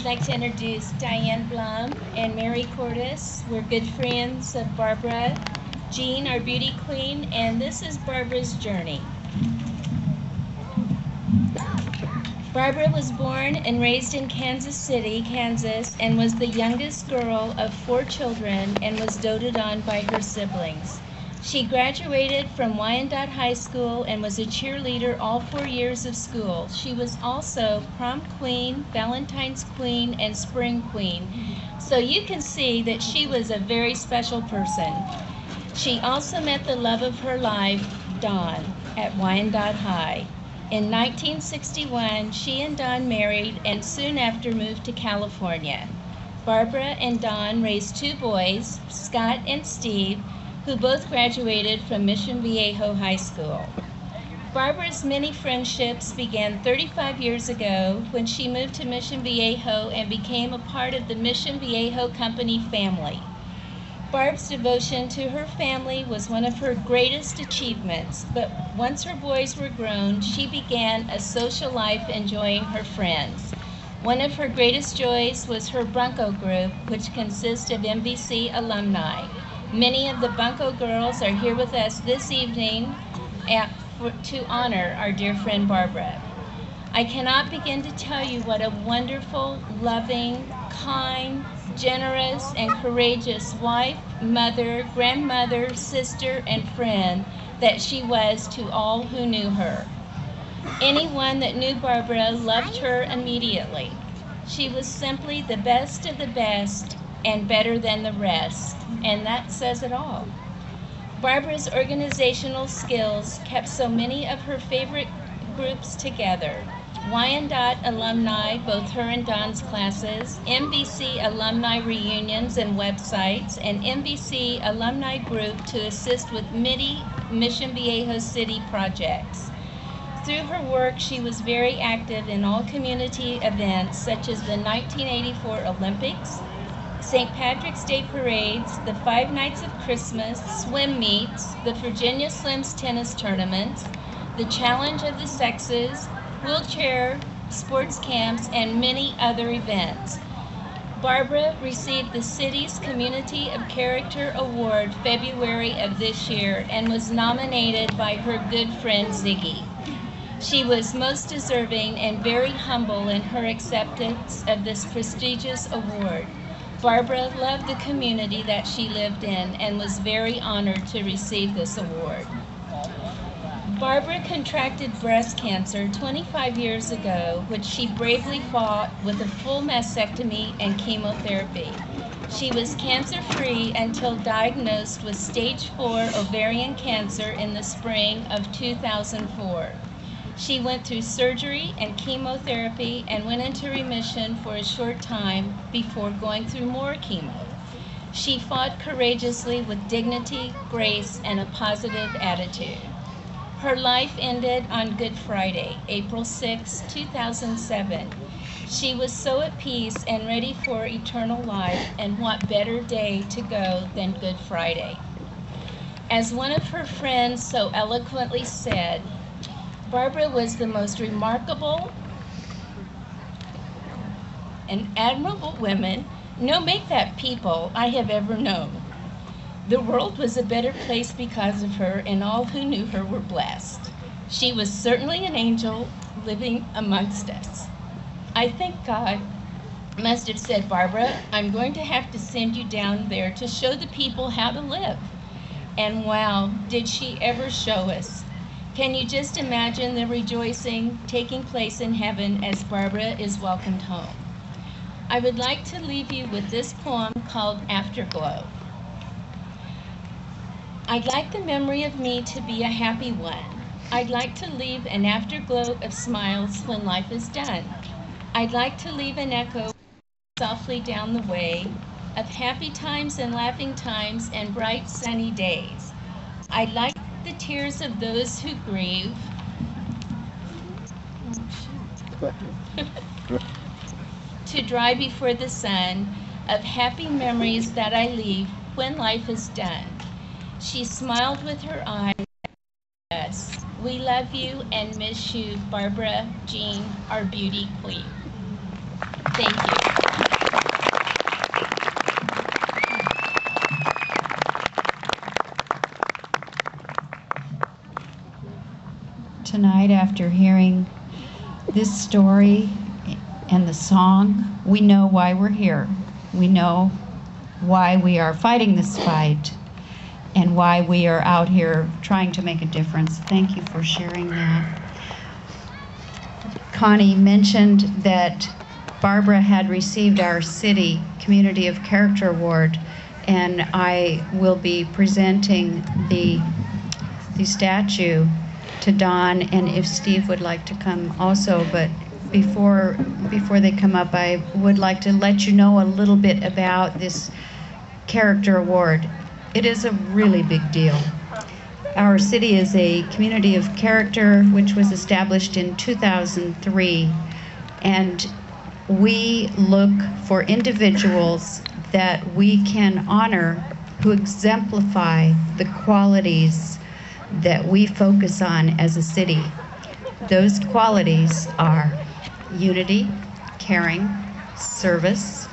like to introduce Diane Blum and Mary Cordes. We're good friends of Barbara. Jean, our beauty queen, and this is Barbara's journey. Barbara was born and raised in Kansas City, Kansas, and was the youngest girl of 4 children and was doted on by her siblings. She graduated from Wyandotte High School and was a cheerleader all 4 years of school. She was also prom queen, Valentine's queen, and spring queen. So you can see that she was a very special person. She also met the love of her life, Don, at Wyandotte High. In 1961, she and Don married and soon after moved to California. Barbara and Don raised 2 boys, Scott and Steve, who both graduated from Mission Viejo High School. Barbara's many friendships began 35 years ago when she moved to Mission Viejo and became a part of the Mission Viejo Company family. Barb's devotion to her family was one of her greatest achievements, but once her boys were grown, she began a social life enjoying her friends. One of her greatest joys was her Bunko group, which consists of MVC alumni. Many of the Bunko girls are here with us this evening to honor our dear friend Barbara. I cannot begin to tell you what a wonderful, loving, kind, generous, and courageous wife, mother, grandmother, sister, and friend that she was to all who knew her. Anyone that knew Barbara loved her immediately. She was simply the best of the best and better than the rest, and that says it all. Barbara's organizational skills kept so many of her favorite groups together. Wyandotte alumni, both her and Don's classes, MVC alumni reunions and websites, and MVC alumni group to assist with many Mission Viejo City projects. Through her work, she was very active in all community events such as the 1984 Olympics, St. Patrick's Day parades, the 5 Nights of Christmas, swim meets, the Virginia Slims tennis tournaments, the Challenge of the Sexes, wheelchair sports camps, and many other events. Barbara received the city's Community of Character Award February of this year and was nominated by her good friend Ziggy. She was most deserving and very humble in her acceptance of this prestigious award. Barbara loved the community that she lived in and was very honored to receive this award. Barbara contracted breast cancer 25 years ago, which she bravely fought with a full mastectomy and chemotherapy. She was cancer-free until diagnosed with stage 4 ovarian cancer in the spring of 2004. She went through surgery and chemotherapy and went into remission for a short time before going through more chemo. She fought courageously with dignity, grace, and a positive attitude. Her life ended on Good Friday, April 6, 2007. She was so at peace and ready for eternal life, and what better day to go than Good Friday. As one of her friends so eloquently said, Barbara was the most remarkable and admirable woman, no make that people, I have ever known. The world was a better place because of her, and all who knew her were blessed. She was certainly an angel living amongst us. I think God must have said, Barbara, I'm going to have to send you down there to show the people how to live. And wow, did she ever show us. Can you just imagine the rejoicing taking place in heaven as Barbara is welcomed home? I would like to leave you with this poem called Afterglow. I'd like the memory of me to be a happy one. I'd like to leave an afterglow of smiles when life is done. I'd like to leave an echo softly down the way of happy times and laughing times and bright sunny days. I'd like the tears of those who grieve to dry before the sun of happy memories that I leave when life is done. She smiled with her eyes at us. We love you and miss you, Barbara Jean, our beauty queen. Thank you. this story and the song, we know why we're here. We know why we are fighting this fight and why we are out here trying to make a difference. Thank you for sharing that. Connie mentioned that Barbara had received our City Community of Character Award, and I will be presenting the statue to Don, and if Steve would like to come also, but before they come up, I would like to let you know a little bit about this Character Award. It is a really big deal. Our city is a community of character which was established in 2003, and we look for individuals that we can honor who exemplify the qualities that we focus on as a city. Those qualities are unity, caring, service,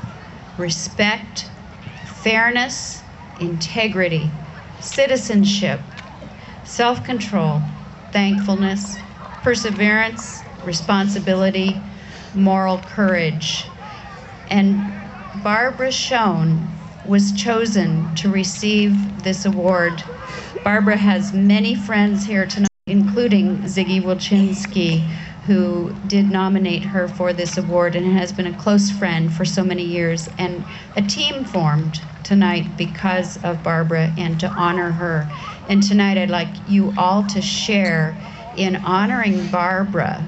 respect, fairness, integrity, citizenship, self-control, thankfulness, perseverance, responsibility, moral courage. And Barbara Schoen was chosen to receive this award. Barbara has many friends here tonight, including Ziggy Wilczynski, who did nominate her for this award and has been a close friend for so many years. And a team formed tonight because of Barbara and to honor her. And tonight I'd like you all to share in honoring Barbara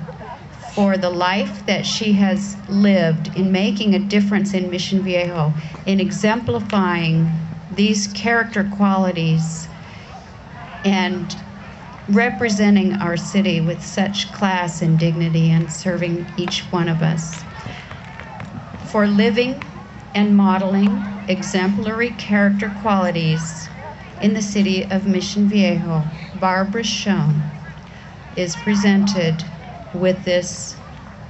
for the life that she has lived in making a difference in Mission Viejo, in exemplifying these character qualities and representing our city with such class and dignity and serving each one of us. For living and modeling exemplary character qualities in the city of Mission Viejo, Barbara Schoen is presented with this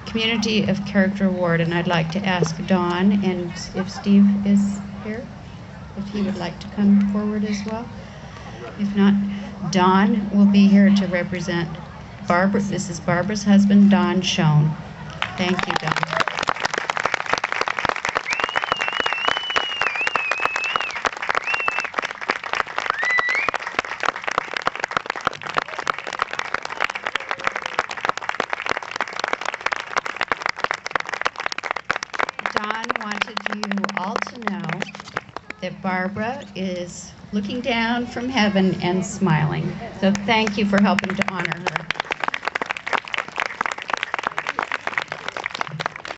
Community of Character Award, and I'd like to ask Don, and if Steve is here, if he would like to come forward as well. If not, Don will be here to represent Barbara. This is Barbara's husband, Don Schoen. Thank you, Don. Don wanted you all to know that Barbara is looking down from heaven and smiling. So thank you for helping to honor her.